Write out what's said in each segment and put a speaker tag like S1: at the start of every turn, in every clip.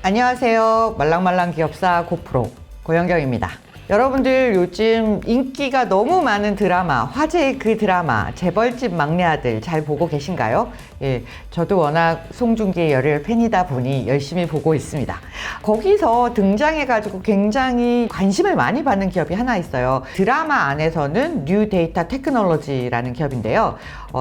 S1: 안녕하세요. 말랑말랑 기업사 고프로 고영경입니다. 여러분들 요즘 인기가 너무 많은 드라마, 화제의 그 드라마 재벌집 막내 아들 잘 보고 계신가요? 예, 저도 워낙 송중기의 열혈 팬이다 보니 열심히 보고 있습니다. 거기서 등장해가지고 굉장히 관심을 많이 받는 기업이 하나 있어요. 드라마 안에서는 뉴 데이터 테크놀로지라는 기업인데요.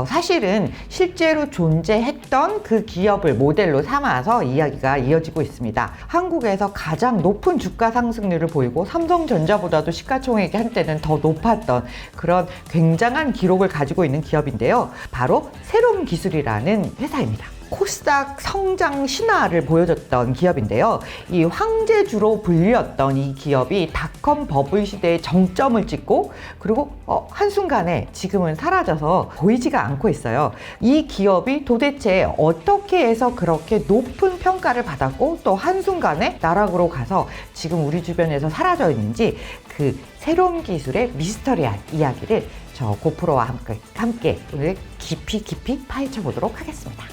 S1: 사실은 실제로 존재했던 그 기업을 모델로 삼아서 이야기가 이어지고 있습니다. 한국에서 가장 높은 주가 상승률을 보이고 삼성전자보다도 시가총액이 한때는 더 높았던 그런 굉장한 기록을 가지고 있는 기업인데요. 바로 세롬기술이라는 회사입니다. 코스닥 성장 신화를 보여줬던 기업인데요. 이 황제주로 불렸던 이 기업이 닷컴 버블 시대의 정점을 찍고 그리고 한순간에 지금은 사라져서 보이지가 않고 있어요. 이 기업이 도대체 어떻게 해서 그렇게 높은 평가를 받았고 또 한순간에 나락으로 가서 지금 우리 주변에서 사라져 있는지 그 새로운 기술의 미스터리한 이야기를 저 고프로와 함께 오늘 깊이 파헤쳐 보도록 하겠습니다.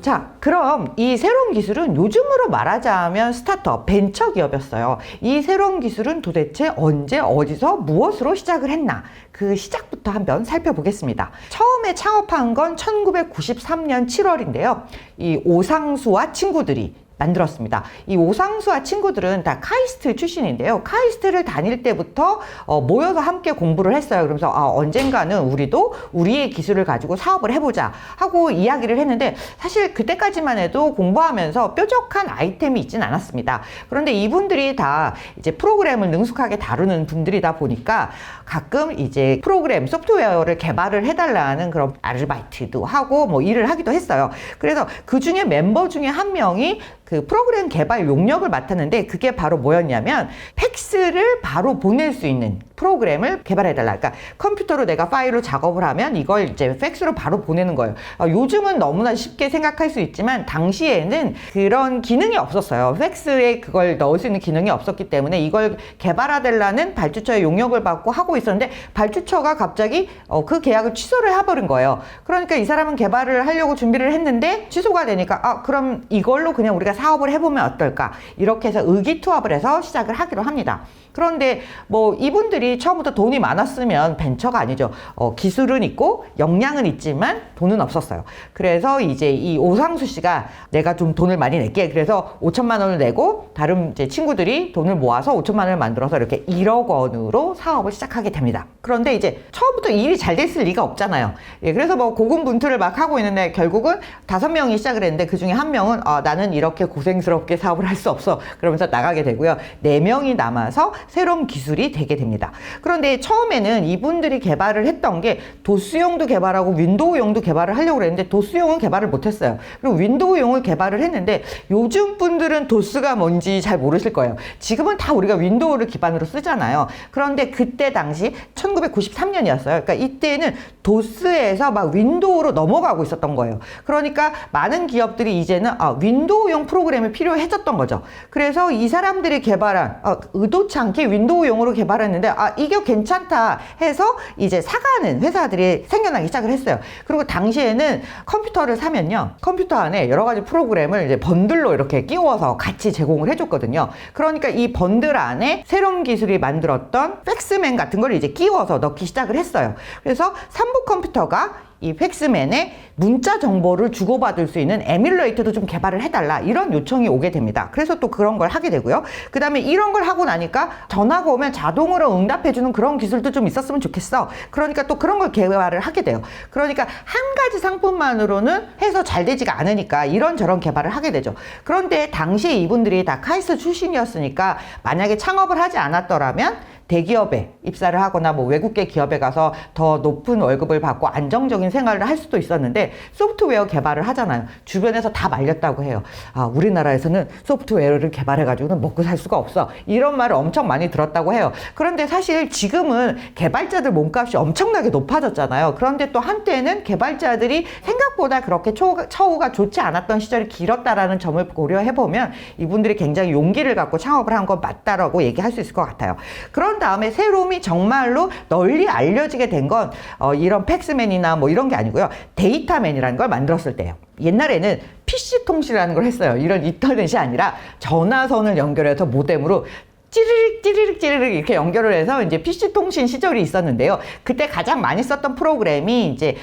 S1: 자, 그럼 이 새로운 기술은 요즘으로 말하자면 스타트업, 벤처 기업이었어요. 이 새로운 기술은 도대체 언제, 어디서, 무엇으로 시작을 했나? 그 시작부터 한번 살펴보겠습니다. 처음에 창업한 건 1993년 7월인데요. 이 오상수와 친구들이 만들었습니다. 이 오상수와 친구들은 다 카이스트 출신인데요. 카이스트를 다닐 때부터 모여서 함께 공부를 했어요. 그러면서 언젠가는 우리도 우리의 기술을 가지고 사업을 해보자 하고 이야기를 했는데 사실 그때까지만 해도 공부하면서 뾰족한 아이템이 있진 않았습니다. 그런데 이분들이 다 이제 프로그램을 능숙하게 다루는 분들이다 보니까 가끔 이제 프로그램 소프트웨어를 개발을 해달라는 그런 아르바이트도 하고 뭐 일을 하기도 했어요. 그래서 그 중에 멤버 중에 한 명이 그 프로그램 개발 용역을 맡았는데 그게 바로 뭐였냐면 팩스를 바로 보낼 수 있는 프로그램을 개발해달라. 그러니까 컴퓨터로 내가 파일로 작업을 하면 이걸 이제 팩스로 바로 보내는 거예요. 요즘은 너무나 쉽게 생각할 수 있지만 당시에는 그런 기능이 없었어요. 팩스에 그걸 넣을 수 있는 기능이 없었기 때문에 이걸 개발해달라는 발주처의 용역을 받고 하고 있었는데 발주처가 갑자기 그 계약을 취소를 해버린 거예요. 그러니까 이 사람은 개발을 하려고 준비를 했는데 취소가 되니까 그럼 이걸로 그냥 우리가 사업을 해보면 어떨까? 이렇게 해서 의기투합을 해서 시작을 하기로 합니다. 그런데 뭐 이분들이 처음부터 돈이 많았으면 벤처가 아니죠. 기술은 있고 역량은 있지만 돈은 없었어요. 그래서 이제 이 오상수 씨가 내가 좀 돈을 많이 낼게. 그래서 5천만 원을 내고 다른 이제 친구들이 돈을 모아서 5천만 원을 만들어서 이렇게 1억 원으로 사업을 시작하게 됩니다. 그런데 이제 처음부터 일이 잘 됐을 리가 없잖아요. 예, 그래서 뭐 고군분투를 막 하고 있는데 결국은 5명이 시작을 했는데 그 중에 한 명은 나는 이렇게 고생스럽게 사업을 할 수 없어. 그러면서 나가게 되고요. 4명이 남아서 새로운 기술이 되게 됩니다. 그런데 처음에는 이분들이 개발을 했던 게 도스용도 개발하고 윈도우용도 개발을 하려고 했는데 도스용은 개발을 못했어요. 그리고 윈도우용을 개발을 했는데 요즘 분들은 도스가 뭔지 잘 모르실 거예요. 지금은 다 우리가 윈도우를 기반으로 쓰잖아요. 그런데 그때 당시 1993년이었어요. 그러니까 이때는 도스에서 막 윈도우로 넘어가고 있었던 거예요. 그러니까 많은 기업들이 이제는 윈도우용 프로그램이 필요해졌던 거죠. 그래서 이 사람들이 개발한 의도치 않게 윈도우용으로 개발했는데 이게 괜찮다 해서 이제 사가는 회사들이 생겨나기 시작을 했어요. 그리고 당시에는 컴퓨터를 사면요, 컴퓨터 안에 여러 가지 프로그램을 이제 번들로 이렇게 끼워서 같이 제공을 해줬거든요. 그러니까 이 번들 안에 새로운 기술이 만들었던 팩스맨 같은 걸 이제 끼워서 넣기 시작을 했어요. 그래서 삼부 컴퓨터가 이 팩스맨에 문자 정보를 주고받을 수 있는 에뮬레이터도 좀 개발을 해달라 이런 요청이 오게 됩니다. 그래서 또 그런 걸 하게 되고요. 그 다음에 이런 걸 하고 나니까 전화가 오면 자동으로 응답해주는 그런 기술도 좀 있었으면 좋겠어. 그러니까 또 그런 걸 개발을 하게 돼요. 그러니까 한 가지 상품만으로는 해서 잘 되지가 않으니까 이런저런 개발을 하게 되죠. 그런데 당시에 이분들이 다 카이스트 출신이었으니까 만약에 창업을 하지 않았더라면 대기업에 입사를 하거나 뭐 외국계 기업에 가서 더 높은 월급을 받고 안정적인 생활을 할 수도 있었는데 소프트웨어 개발을 하잖아요. 주변에서 다 말렸다고 해요. 우리나라에서는 소프트웨어를 개발해가지고는 먹고 살 수가 없어. 이런 말을 엄청 많이 들었다고 해요. 그런데 사실 지금은 개발자들 몸값이 엄청나게 높아졌잖아요. 그런데 또 한때는 개발자들이 생각보다 그렇게 처우가 좋지 않았던 시절이 길었다라는 점을 고려해보면 이분들이 굉장히 용기를 갖고 창업을 한 건 맞다라고 얘기할 수 있을 것 같아요. 그런 다음에 세롬이 정말로 널리 알려지게 된 건 이런 팩스맨이나 뭐 이런 게 아니고요. 데이터맨이라는 걸 만들었을 때예요. 옛날에는 PC 통신이라는 걸 했어요. 이런 인터넷이 아니라 전화선을 연결해서 모뎀으로 찌르륵 이렇게 연결을 해서 이제 PC 통신 시절이 있었는데요. 그때 가장 많이 썼던 프로그램이 이제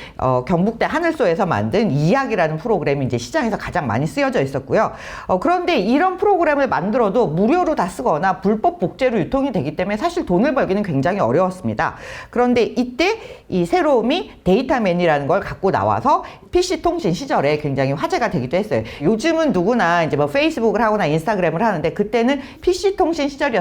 S1: 경북대 하늘소에서 만든 이야기라는 프로그램이 이제 시장에서 가장 많이 쓰여져 있었고요. 그런데 이런 프로그램을 만들어도 무료로 다 쓰거나 불법 복제로 유통이 되기 때문에 사실 돈을 벌기는 굉장히 어려웠습니다. 그런데 이때 이 세롬이 데이터맨이라는 걸 갖고 나와서 PC 통신 시절에 굉장히 화제가 되기도 했어요. 요즘은 누구나 이제 뭐 페이스북을 하거나 인스타그램을 하는데 그때는 PC 통신 시절이었어요.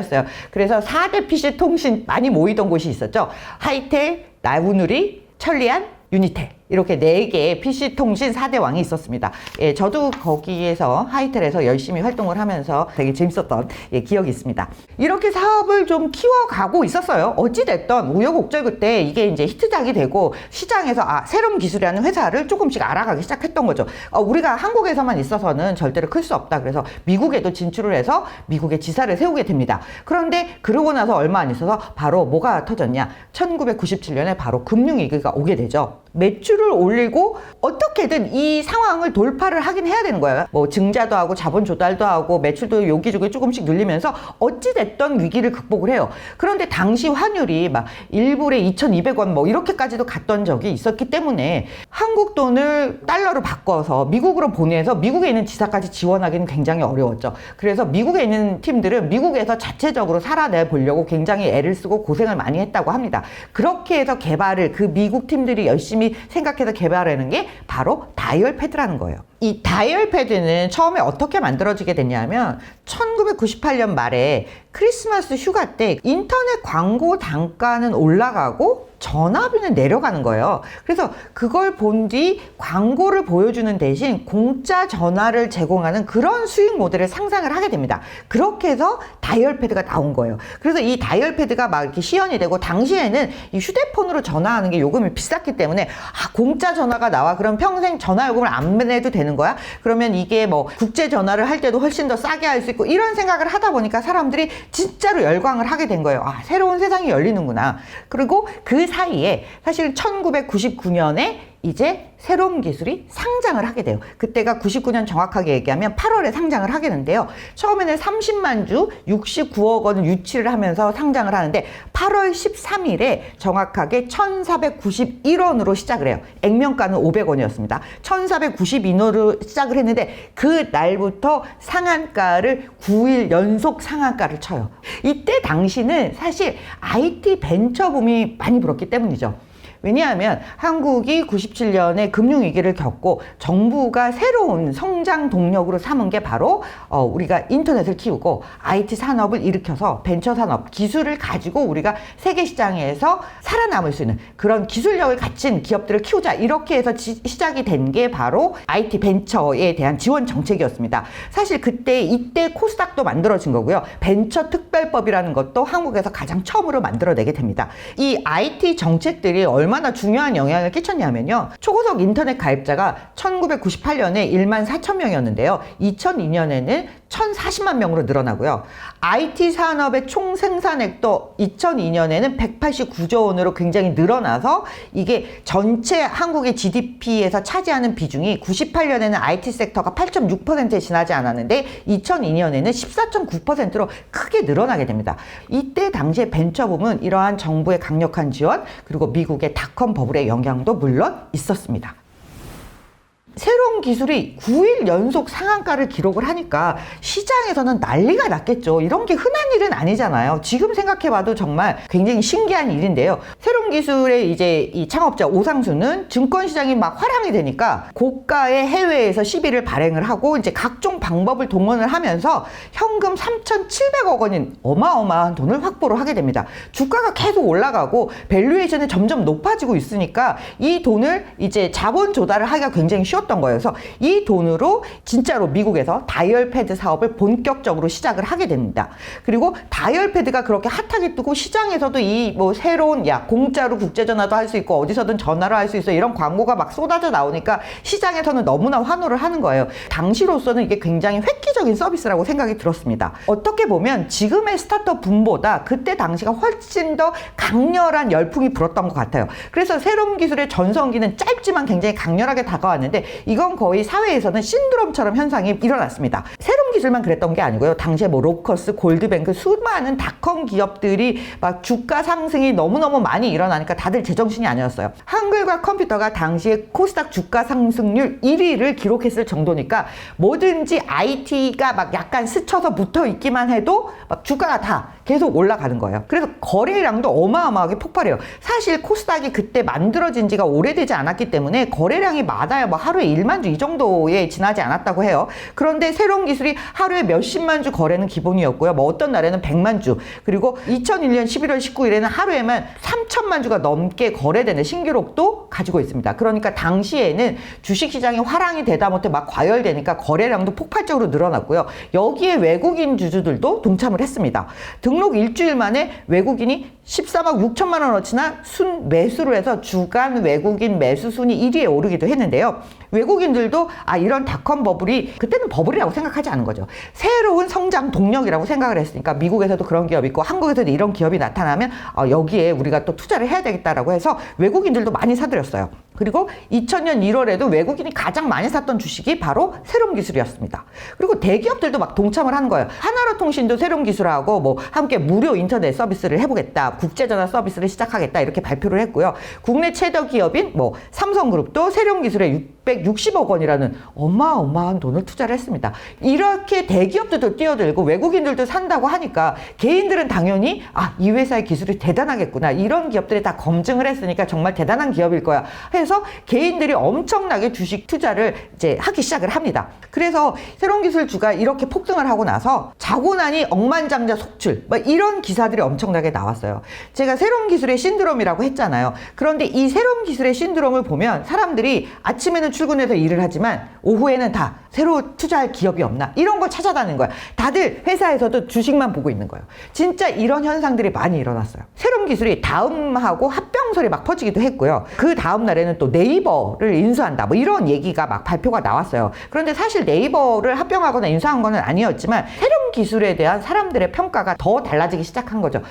S1: 그래서 4대 PC 통신 많이 모이던 곳이 있었죠. 하이텔, 나우누리, 천리안, 유니텔. 이렇게 4개의 PC 통신 4대 왕이 있었습니다. 예, 저도 거기에서 하이텔에서 열심히 활동을 하면서 되게 재밌었던 기억이 있습니다. 이렇게 사업을 좀 키워가고 있었어요. 어찌됐던 우여곡절 그때 이게 이제 히트작이 되고 시장에서 세롬 기술이라는 회사를 조금씩 알아가기 시작했던 거죠. 우리가 한국에서만 있어서는 절대로 클 수 없다. 그래서 미국에도 진출을 해서 미국에 지사를 세우게 됩니다. 그런데 그러고 나서 얼마 안 있어서 바로 뭐가 터졌냐. 1997년에 바로 금융위기가 오게 되죠. 매출을 올리고 어떻게든 이 상황을 돌파를 하긴 해야 되는 거예요. 뭐 증자도 하고 자본 조달도 하고 매출도 여기저기 조금씩 늘리면서 어찌됐던 위기를 극복을 해요. 그런데 당시 환율이 막 1불에 2,200원 뭐 이렇게까지도 갔던 적이 있었기 때문에 한국 돈을 달러로 바꿔서 미국으로 보내서 미국에 있는 지사까지 지원하기는 굉장히 어려웠죠. 그래서 미국에 있는 팀들은 미국에서 자체적으로 살아내 보려고 굉장히 애를 쓰고 고생을 많이 했다고 합니다. 그렇게 해서 개발을 그 미국 팀들이 열심히 생각해서 개발하는 게 바로 다이얼패드라는 거예요. 이 다이얼패드는 처음에 어떻게 만들어지게 됐냐면 1998년 말에 크리스마스 휴가 때 인터넷 광고 단가는 올라가고 전화비는 내려가는 거예요. 그래서 그걸 본 뒤 광고를 보여주는 대신 공짜 전화를 제공하는 그런 수익 모델을 상상을 하게 됩니다. 그렇게 해서 다이얼패드가 나온 거예요. 그래서 이 다이얼패드가 막 이렇게 시연이 되고 당시에는 이 휴대폰으로 전화하는 게 요금이 비쌌기 때문에 공짜 전화가 나와 그럼 평생 전화 요금을 안 내도 되는 거야? 그러면 이게 뭐 국제 전화를 할 때도 훨씬 더 싸게 할 수 있고 이런 생각을 하다 보니까 사람들이 진짜로 열광을 하게 된 거예요. 새로운 세상이 열리는구나. 그리고 그 사이에 사실 1999년에 이제 세롬 기술이 상장을 하게 돼요. 그때가 99년 정확하게 얘기하면 8월에 상장을 하게 되는데요. 처음에는 30만 주 69억 원을 유치를 하면서 상장을 하는데 8월 13일에 정확하게 1,491원으로 시작을 해요. 액면가는 500원이었습니다. 1,492원으로 시작을 했는데 그 날부터 상한가를 9일 연속 상한가를 쳐요. 이때 당시는 사실 IT 벤처붐이 많이 불었기 때문이죠. 왜냐하면 한국이 97년에 금융위기를 겪고 정부가 새로운 성장 동력으로 삼은 게 바로 우리가 인터넷을 키우고 IT 산업을 일으켜서 벤처 산업, 기술을 가지고 우리가 세계 시장에서 살아남을 수 있는 그런 기술력을 갖춘 기업들을 키우자 이렇게 해서 시작이 된 게 바로 IT 벤처에 대한 지원 정책이었습니다. 사실 이때 코스닥도 만들어진 거고요. 벤처 특별법이라는 것도 한국에서 가장 처음으로 만들어내게 됩니다. 이 IT 정책들이 얼마나 중요한 영향을 끼쳤냐면요. 초고속 인터넷 가입자가 1998년에 1만 4천 명이었는데요. 2002년에는 1,040만 명으로 늘어나고요. IT 산업의 총 생산액도 2002년에는 189조 원으로 굉장히 늘어나서 이게 전체 한국의 GDP에서 차지하는 비중이 98년에는 IT 섹터가 8.6%에 지나지 않았는데 2002년에는 14.9%로 크게 늘어나게 됩니다. 이때 당시에 벤처붐은 이러한 정부의 강력한 지원 그리고 미국의 닷컴 버블의 영향도 물론 있었습니다. 새로운 기술이 9일 연속 상한가를 기록을 하니까 시장에서는 난리가 났겠죠. 이런 게 흔한 일은 아니잖아요. 지금 생각해봐도 정말 굉장히 신기한 일인데요. 새로운 기술의 이제 이 창업자 오상수는 증권시장이 막 화랑이 되니까 고가의 해외에서 시비를 발행을 하고 이제 각종 방법을 동원을 하면서 현금 3,700억 원인 어마어마한 돈을 확보를 하게 됩니다. 주가가 계속 올라가고 밸류에이션이 점점 높아지고 있으니까 이 돈을 이제 자본 조달을 하기가 굉장히 쉬웠던 썼던 거예요. 그래서 이 돈으로 진짜로 미국에서 다이얼패드 사업을 본격적으로 시작을 하게 됩니다. 그리고 다이얼패드가 그렇게 핫하게 뜨고 시장에서도 이 뭐 새로운 공짜로 국제전화도 할 수 있고 어디서든 전화를 할 수 있어 이런 광고가 막 쏟아져 나오니까 시장에서는 너무나 환호를 하는 거예요. 당시로서는 이게 굉장히 획기적인 서비스라고 생각이 들었습니다. 어떻게 보면 지금의 스타트업 붐보다 그때 당시가 훨씬 더 강렬한 열풍이 불었던 것 같아요. 그래서 새로운 기술의 전성기는 짧지만 굉장히 강렬하게 다가왔는데 이건 거의 사회에서는 신드롬처럼 현상이 일어났습니다. 새로운 기술만 그랬던 게 아니고요. 당시에 뭐 로커스, 골드뱅크 수많은 닷컴 기업들이 막 주가 상승이 너무너무 많이 일어나니까 다들 제정신이 아니었어요. 한글과 컴퓨터가 당시에 코스닥 주가 상승률 1위를 기록했을 정도니까 뭐든지 IT가 막 약간 스쳐서 붙어 있기만 해도 막 주가가 다 계속 올라가는 거예요. 그래서 거래량도 어마어마하게 폭발해요. 사실 코스닥이 그때 만들어진 지가 오래되지 않았기 때문에 거래량이 많아요. 뭐 하루에 1만 주 이 정도에 지나지 않았다고 해요. 그런데 새로운 기술이 하루에 몇십만 주 거래는 기본이었고요. 뭐 어떤 날에는 100만 주, 그리고 2001년 11월 19일에는 하루에만 3천만 주가 넘게 거래되는 신기록도 가지고 있습니다. 그러니까 당시에는 주식시장이 화랑이 되다 못해 막 과열되니까 거래량도 폭발적으로 늘어났고요. 여기에 외국인 주주들도 동참을 했습니다. 등록 일주일 만에 외국인이 14억 6천만 원어치나 순 매수를 해서 주간 외국인 매수 순위 1위에 오르기도 했는데요. 외국인들도 이런 닷컴 버블이 그때는 버블이라고 생각하지 않은 거죠. 새로운 성장 동력이라고 생각을 했으니까 미국에서도 그런 기업이 있고 한국에서도 이런 기업이 나타나면 여기에 우리가 또 투자를 해야 되겠다라고 해서 외국인들도 많이 사들였어요. 그리고 2000년 1월에도 외국인이 가장 많이 샀던 주식이 바로 새로운 기술이었습니다. 그리고 대기업들도 막 동참을 하는 거예요. 하나로통신도 새로운 기술하고 뭐 함께 무료 인터넷 서비스를 해보겠다, 국제전화 서비스를 시작하겠다 이렇게 발표를 했고요. 국내 최대 기업인 뭐 삼성그룹도 새로운 기술에 660억 원이라는 어마어마한 돈을 투자를 했습니다. 이렇게 대기업들도 뛰어들고 외국인들도 산다고 하니까 개인들은 당연히 이 회사의 기술이 대단하겠구나, 이런 기업들이 다 검증을 했으니까 정말 대단한 기업일 거야 해서 개인들이 엄청나게 주식 투자를 이제 하기 시작을 합니다. 그래서 새로운 기술주가 이렇게 폭등을 하고 나서 자고 나니 억만장자 속출 이런 기사들이 엄청나게 나왔어요. 제가 새로운 기술의 신드롬이라고 했잖아요. 그런데 이 새로운 기술의 신드롬을 보면 사람들이 아침에는 출근해서 일을 하지만 오후에는 다 새로 투자할 기업이 없나 이런 걸 찾아다니는 거야. 다들 회사에서도 주식만 보고 있는 거예요. 진짜 이런 현상들이 많이 일어났어요. 새로운 기술이 다음하고 합병설이 막 퍼지기도 했고요. 그 다음 날에는 또 네이버를 인수한다 뭐 이런 얘기가 막 발표가 나왔어요. 그런데 사실 네이버를 합병하거나 인수한 거는 아니었지만 새로운 기술에 대한 사람들의 평가가 더 달라지기 시작한 거죠.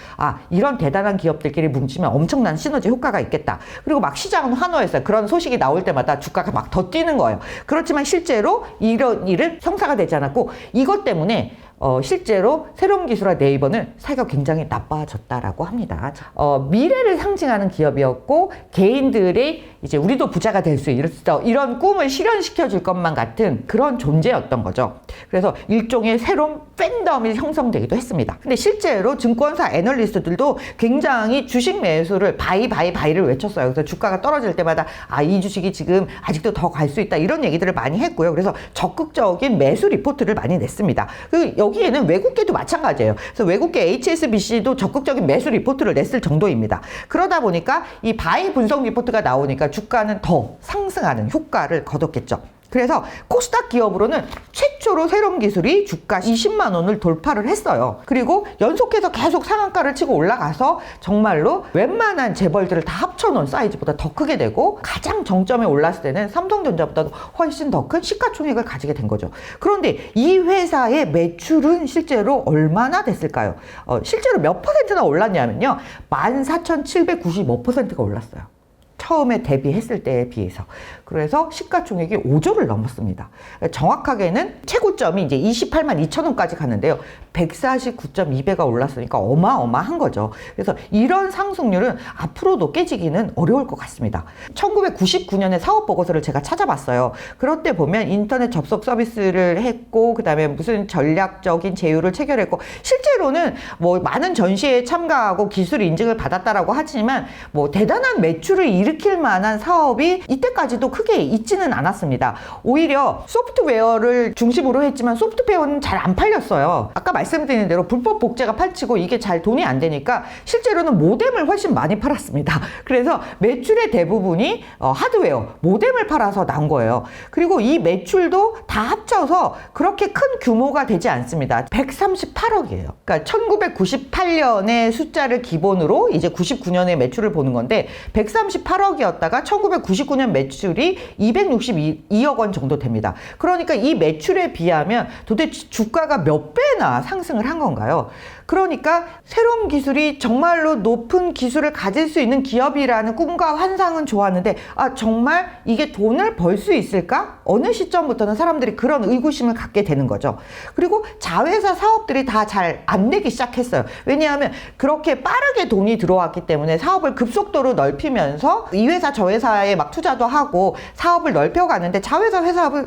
S1: 이런 대단한 기업들끼리 뭉치면 엄청난 시너지 효과가 있겠다. 그리고 막 시장은 환호했어요. 그런 소식이 나올 때마다 주가가 막 더 뛰는 거예요. 그렇지만 실제로 이런 일은 성사가 되지 않았고 이것 때문에 실제로 새로운 기술과 네이버는 사이가 굉장히 나빠졌다라고 합니다. 미래를 상징하는 기업이었고 개인들이 이제 우리도 부자가 될 수 있어 이런 꿈을 실현시켜 줄 것만 같은 그런 존재였던 거죠. 그래서 일종의 새로운 팬덤이 형성되기도 했습니다. 근데 실제로 증권사 애널리스트들도 굉장히 주식 매수를 바이를 외쳤어요. 그래서 주가가 떨어질 때마다 이 주식이 지금 아직도 더 갈 수 있다 이런 얘기들을 많이 했고요. 그래서 적극적인 매수 리포트를 많이 냈습니다. 여기에는 외국계도 마찬가지예요. 그래서 외국계 HSBC도 적극적인 매수 리포트를 냈을 정도입니다. 그러다 보니까 이 바이 분석 리포트가 나오니까 주가는 더 상승하는 효과를 거뒀겠죠. 그래서 코스닥 기업으로는 최초로 새로운 기술이 주가 20만 원을 돌파를 했어요. 그리고 연속해서 계속 상한가를 치고 올라가서 정말로 웬만한 재벌들을 다 합쳐놓은 사이즈보다 더 크게 되고 가장 정점에 올랐을 때는 삼성전자보다도 훨씬 더 큰 시가총액을 가지게 된 거죠. 그런데 이 회사의 매출은 실제로 얼마나 됐을까요? 실제로 몇 퍼센트나 올랐냐면요. 14,795%가 올랐어요. 처음에 데뷔했을 때에 비해서. 그래서 시가총액이 5조를 넘었습니다. 정확하게는 최고점이 이제 28만 2천 원까지 갔는데요. 149.2배가 올랐으니까 어마어마한 거죠. 그래서 이런 상승률은 앞으로도 깨지기는 어려울 것 같습니다. 1999년에 사업보고서를 제가 찾아봤어요. 그럴 때 보면 인터넷 접속 서비스를 했고 그 다음에 무슨 전략적인 제휴를 체결했고 실제로는 뭐 많은 전시회에 참가하고 기술 인증을 받았다라고 하지만 뭐 대단한 매출을 일으키는 일으킬 만한 사업이 이때까지도 크게 있지는 않았습니다. 오히려 소프트웨어를 중심으로 했지만 소프트웨어는 잘 안 팔렸어요. 아까 말씀드린 대로 불법 복제가 팔치고 이게 잘 돈이 안 되니까 실제로는 모뎀을 훨씬 많이 팔았습니다. 그래서 매출의 대부분이 하드웨어, 모뎀을 팔아서 나온 거예요. 그리고 이 매출도 다 합쳐서 그렇게 큰 규모가 되지 않습니다. 138억이에요. 그러니까 1998년의 숫자를 기본으로 이제 99년의 매출을 보는 건데 138억이었다가 1999년 매출이 262억 원 정도 됩니다. 그러니까 이 매출에 비하면 도대체 주가가 몇 배나 상승을 한 건가요? 그러니까 새로운 기술이 정말로 높은 기술을 가질 수 있는 기업이라는 꿈과 환상은 좋았는데 정말 이게 돈을 벌 수 있을까? 어느 시점부터는 사람들이 그런 의구심을 갖게 되는 거죠. 그리고 자회사 사업들이 다 잘 안 되기 시작했어요. 왜냐하면 그렇게 빠르게 돈이 들어왔기 때문에 사업을 급속도로 넓히면서 이 회사 저 회사에 막 투자도 하고 사업을 넓혀가는데 자회사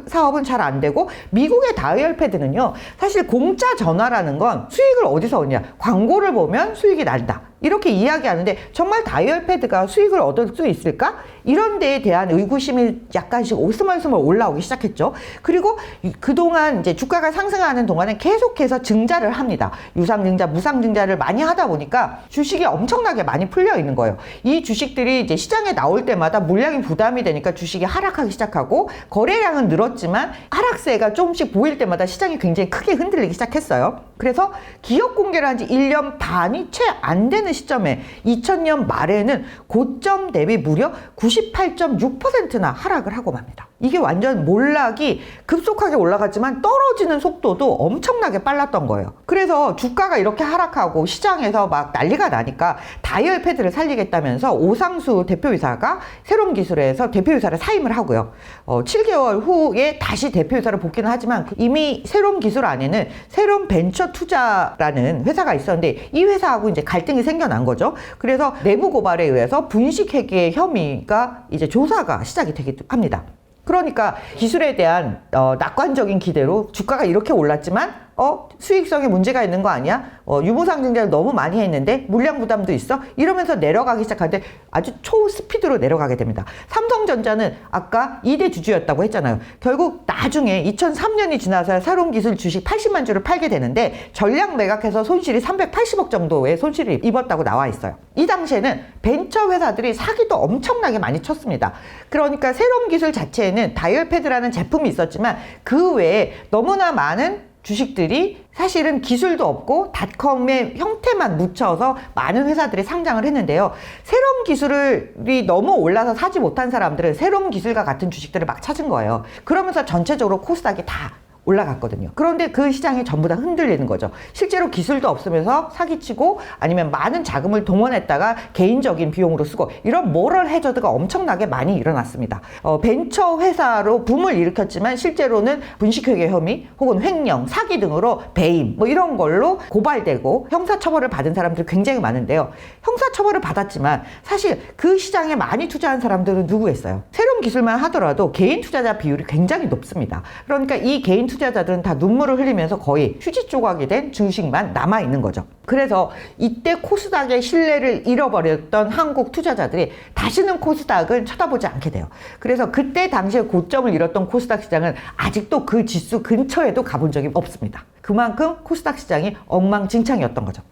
S1: 사업은 잘 안 되고 미국의 다이얼패드는요, 사실 공짜 전화라는 건 수익을 어디서 얻냐? 광고를 보면 수익이 난다. 이렇게 이야기하는데 정말 다이얼패드가 수익을 얻을 수 있을까? 이런 데에 대한 의구심이 약간씩 오스멀스멀 올라오기 시작했죠. 그리고 그동안 이제 주가가 상승하는 동안에 계속해서 증자를 합니다. 유상증자, 무상증자를 많이 하다 보니까 주식이 엄청나게 많이 풀려 있는 거예요. 이 주식들이 이제 시장에 나올 때마다 물량이 부담이 되니까 주식이 하락하기 시작하고 거래량은 늘었지만 하락세가 조금씩 보일 때마다 시장이 굉장히 크게 흔들리기 시작했어요. 그래서 기업 공개를 한 지 1년 반이 채 안 되는 시점에 2000년 말에는 고점 대비 무려 98.6%나 하락을 하고 맙니다. 이게 완전 몰락이 급속하게 올라갔지만 떨어지는 속도도 엄청나게 빨랐던 거예요. 그래서 주가가 이렇게 하락하고 시장에서 막 난리가 나니까 다이얼패드를 살리겠다면서 오상수 대표이사가 새로운 기술에서 대표이사를 사임을 하고요. 7개월 후에 다시 대표이사를 복귀는 하지만 이미 새로운 기술 안에는 새로운 벤처 투자라는 회사가 있었는데 이 회사하고 이제 갈등이 생겨난 거죠. 그래서 내부 고발에 의해서 분식회계 혐의가 이제 조사가 시작이 되기도 합니다. 그러니까 기술에 대한 낙관적인 기대로 주가가 이렇게 올랐지만 수익성에 문제가 있는 거 아니야? 유무상증자를 너무 많이 했는데 물량 부담도 있어? 이러면서 내려가기 시작하는데 아주 초스피드로 내려가게 됩니다. 삼성전자는 아까 2대 주주였다고 했잖아요. 결국 나중에 2003년이 지나서 새로운 기술 주식 80만 주를 팔게 되는데 전량 매각해서 손실이 380억 정도의 손실을 입었다고 나와 있어요. 이 당시에는 벤처 회사들이 사기도 엄청나게 많이 쳤습니다. 그러니까 새로운 기술 자체에는 다이얼패드라는 제품이 있었지만 그 외에 너무나 많은 주식들이 사실은 기술도 없고 닷컴의 형태만 묻혀서 많은 회사들이 상장을 했는데요. 새로운 기술이 너무 올라서 사지 못한 사람들은 새로운 기술과 같은 주식들을 막 찾은 거예요. 그러면서 전체적으로 코스닥이 다 올라갔거든요. 그런데 그 시장이 전부 다 흔들리는 거죠. 실제로 기술도 없으면서 사기치고 아니면 많은 자금을 동원했다가 개인적인 비용으로 쓰고 이런 모럴 해저드가 엄청나게 많이 일어났습니다. 벤처 회사로 붐을 일으켰지만 실제로는 분식회계 혐의 혹은 횡령, 사기 등으로 배임 이런 걸로 고발되고 형사처벌을 받은 사람들이 굉장히 많은데요. 형사처벌을 받았지만 사실 그 시장에 많이 투자한 사람들은 누구겠어요? 새로운 기술만 하더라도 개인 투자자 비율이 굉장히 높습니다. 그러니까 이 개인 투자자들은 다 눈물을 흘리면서 거의 휴지 조각이 된 주식만 남아있는 거죠. 그래서 이때 코스닥의 신뢰를 잃어버렸던 한국 투자자들이 다시는 코스닥을 쳐다보지 않게 돼요. 그래서 그때 당시에 고점을 잃었던 코스닥 시장은 아직도 그 지수 근처에도 가본 적이 없습니다. 그만큼 코스닥 시장이 엉망진창이었던 거죠.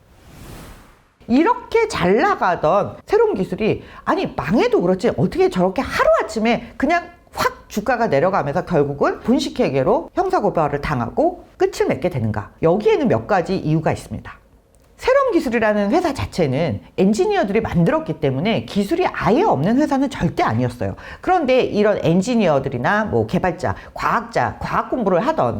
S1: 이렇게 잘 나가던 새로운 기술이 망해도 그렇지 어떻게 저렇게 하루아침에 그냥 확 주가가 내려가면서 결국은 분식회계로 형사고발을 당하고 끝을 맺게 되는가? 여기에는 몇 가지 이유가 있습니다. 새로운 기술이라는 회사 자체는 엔지니어들이 만들었기 때문에 기술이 아예 없는 회사는 절대 아니었어요. 그런데 이런 엔지니어들이나 개발자, 과학자,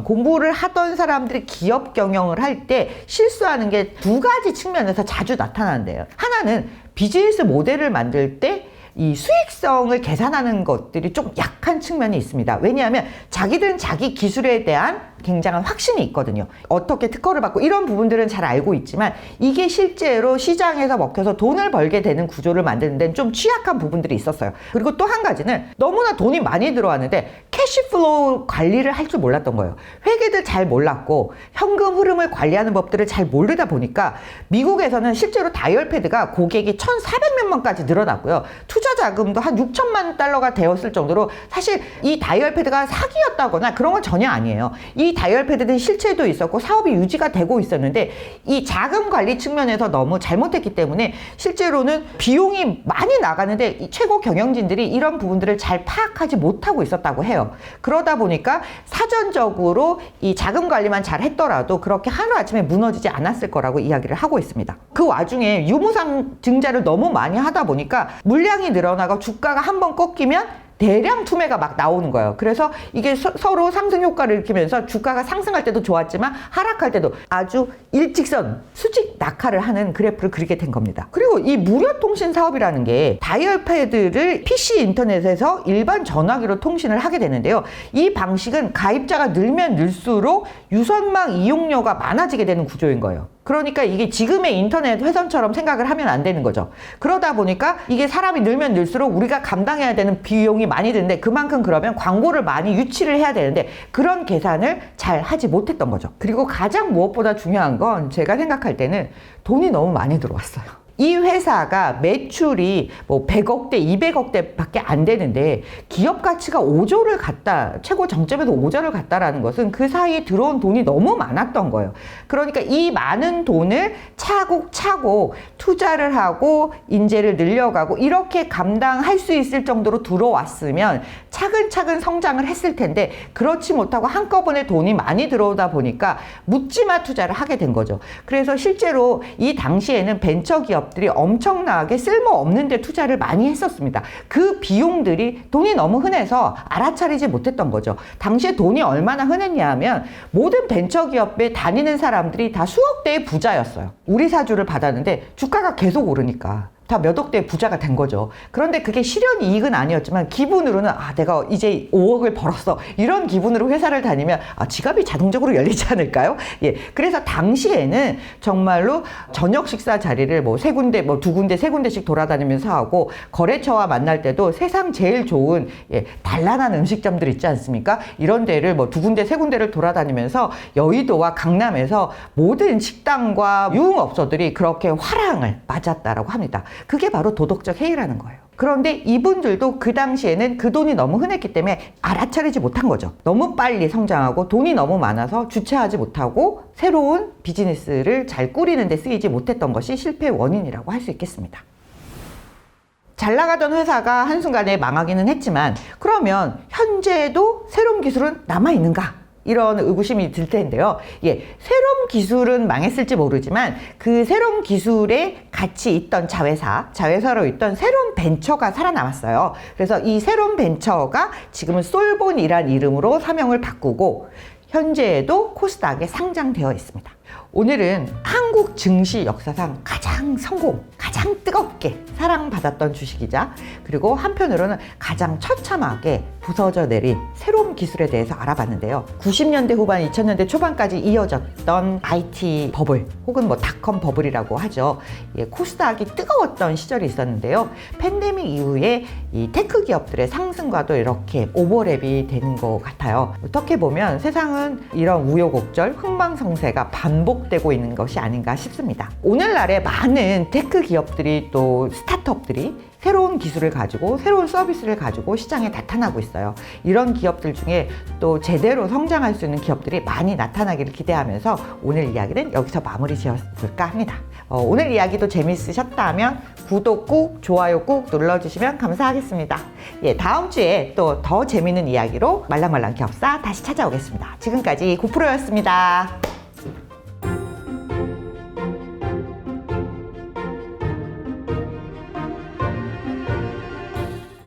S1: 공부를 하던 사람들이 기업 경영을 할 때 실수하는 게 두 가지 측면에서 자주 나타나는데요. 하나는 비즈니스 모델을 만들 때 이 수익성을 계산하는 것들이 좀 약한 측면이 있습니다. 왜냐하면 자기들은 자기 기술에 대한 굉장한 확신이 있거든요. 어떻게 특허를 받고 이런 부분들은 잘 알고 있지만 이게 실제로 시장에서 먹혀서 돈을 벌게 되는 구조를 만드는 데는 좀 취약한 부분들이 있었어요. 그리고 또 한 가지는 너무나 돈이 많이 들어왔는데 캐시플로우 관리를 할 줄 몰랐던 거예요. 회계들 잘 몰랐고 현금 흐름을 관리하는 법들을 잘 모르다 보니까 미국에서는 실제로 다이얼패드가 고객이 1,400명까지 늘어났고요. 투자자 자금도 한 6천만 달러가 되었을 정도로 사실 이 다이얼패드가 사기였다거나 그런 건 전혀 아니에요. 이 다이얼패드는 실체도 있었고 사업이 유지가 되고 있었는데 이 자금 관리 측면에서 너무 잘못했기 때문에 실제로는 비용이 많이 나가는데 이 최고 경영진들이 이런 부분들을 잘 파악하지 못하고 있었다고 해요. 그러다 보니까 사전적으로 이 자금 관리만 잘 했더라도 그렇게 하루아침에 무너지지 않았을 거라고 이야기를 하고 있습니다. 그 와중에 유무상 증자를 너무 많이 하다 보니까 물량이 늘어나고 주가가 한번 꺾이면 대량 투매가 막 나오는 거예요. 그래서 이게 서로 상승 효과를 일으키면서 주가가 상승할 때도 좋았지만 하락할 때도 아주 일직선 수직 낙하를 하는 그래프를 그리게 된 겁니다. 그리고 이 무료통신 사업이라는 게 다이얼패드를 PC 인터넷에서 일반 전화기로 통신을 하게 되는데요. 이 방식은 가입자가 늘면 늘수록 유선망 이용료가 많아지게 되는 구조인 거예요. 그러니까 이게 지금의 인터넷 회선처럼 생각을 하면 안 되는 거죠. 그러다 보니까 이게 사람이 늘면 늘수록 우리가 감당해야 되는 비용이 많이 드는데 그만큼 그러면 광고를 많이 유치를 해야 되는데 그런 계산을 잘 하지 못했던 거죠. 그리고 가장 무엇보다 중요한 건 제가 생각할 때는 돈이 너무 많이 들어왔어요. 이 회사가 매출이 뭐 100억대, 200억대 밖에 안 되는데 기업 가치가 5조를 갔다, 최고 정점에서 5조를 갔다라는 것은 그 사이에 들어온 돈이 너무 많았던 거예요. 그러니까 이 많은 돈을 차곡차곡 투자를 하고 인재를 늘려가고 이렇게 감당할 수 있을 정도로 들어왔으면 차근차근 성장을 했을 텐데 그렇지 못하고 한꺼번에 돈이 많이 들어오다 보니까 묻지마 투자를 하게 된 거죠. 그래서 실제로 이 당시에는 벤처기업 들이 엄청나게 쓸모없는 데 투자를 많이 했었습니다. 그 비용들이 돈이 너무 흔해서 알아차리지 못했던 거죠. 당시에 돈이 얼마나 흔했냐 하면 모든 벤처기업에 다니는 사람들이 다 수억 대의 부자였어요. 우리 사주를 받았는데 주가가 계속 오르니까 다 몇 억대의 부자가 된 거죠. 그런데 그게 실현 이익은 아니었지만 기분으로는 아 내가 이제 5억을 벌었어 이런 기분으로 회사를 다니면 아 지갑이 자동적으로 열리지 않을까요? 예, 그래서 당시에는 정말로 저녁 식사 자리를 뭐 세 군데 뭐 두 군데 세 군데씩 돌아다니면서 하고 거래처와 만날 때도 세상 제일 좋은 단란한 음식점들 있지 않습니까? 이런 데를 뭐 두 군데 세 군데를 돌아다니면서 여의도와 강남에서 모든 식당과 유흥업소들이 그렇게 화랑을 맞았다라고 합니다. 그게 바로 도덕적 해이라는 거예요. 그런데 이분들도 그 당시에는 그 돈이 너무 흔했기 때문에 알아차리지 못한 거죠. 너무 빨리 성장하고 돈이 너무 많아서 주체하지 못하고 새로운 비즈니스를 잘 꾸리는 데 쓰이지 못했던 것이 실패의 원인이라고 할 수 있겠습니다. 잘 나가던 회사가 한순간에 망하기는 했지만 그러면 현재도 새로운 기술은 남아있는가? 이런 의구심이 들 텐데요. 새로운 기술은 망했을지 모르지만 그 새로운 기술에 같이 있던 자회사로 있던 새로운 벤처가 살아남았어요. 그래서 이 새로운 벤처가 지금은 솔본이란 이름으로 사명을 바꾸고 현재에도 코스닥에 상장되어 있습니다. 오늘은 한국 증시 역사상 가장 뜨겁게 사랑받았던 주식이자 그리고 한편으로는 가장 처참하게 부서져 내린 새로운 기술에 대해서 알아봤는데요. 90년대 후반, 2000년대 초반까지 이어졌던 IT 버블 혹은 뭐 닷컴 버블이라고 하죠. 코스닥이 뜨거웠던 시절이 있었는데요. 팬데믹 이후에 이 테크 기업들의 상승과도 이렇게 오버랩이 되는 것 같아요. 어떻게 보면 세상은 이런 우여곡절, 흥망성쇠가 반복되고 있는 것이 아닌가 싶습니다. 오늘날에 많은 테크 기업들이 또 스타트업들이 새로운 기술을 가지고 새로운 서비스를 가지고 시장에 나타나고 있어요. 이런 기업들 중에 또 제대로 성장할 수 있는 기업들이 많이 나타나기를 기대하면서 오늘 이야기는 여기서 마무리 지어볼까 합니다. 오늘 이야기도 재밌으셨다면 구독 꾹, 좋아요 꾹 눌러주시면 감사하겠습니다. 다음 주에 또 더 재밌는 이야기로 말랑말랑 기업사 다시 찾아오겠습니다. 지금까지 고프로였습니다.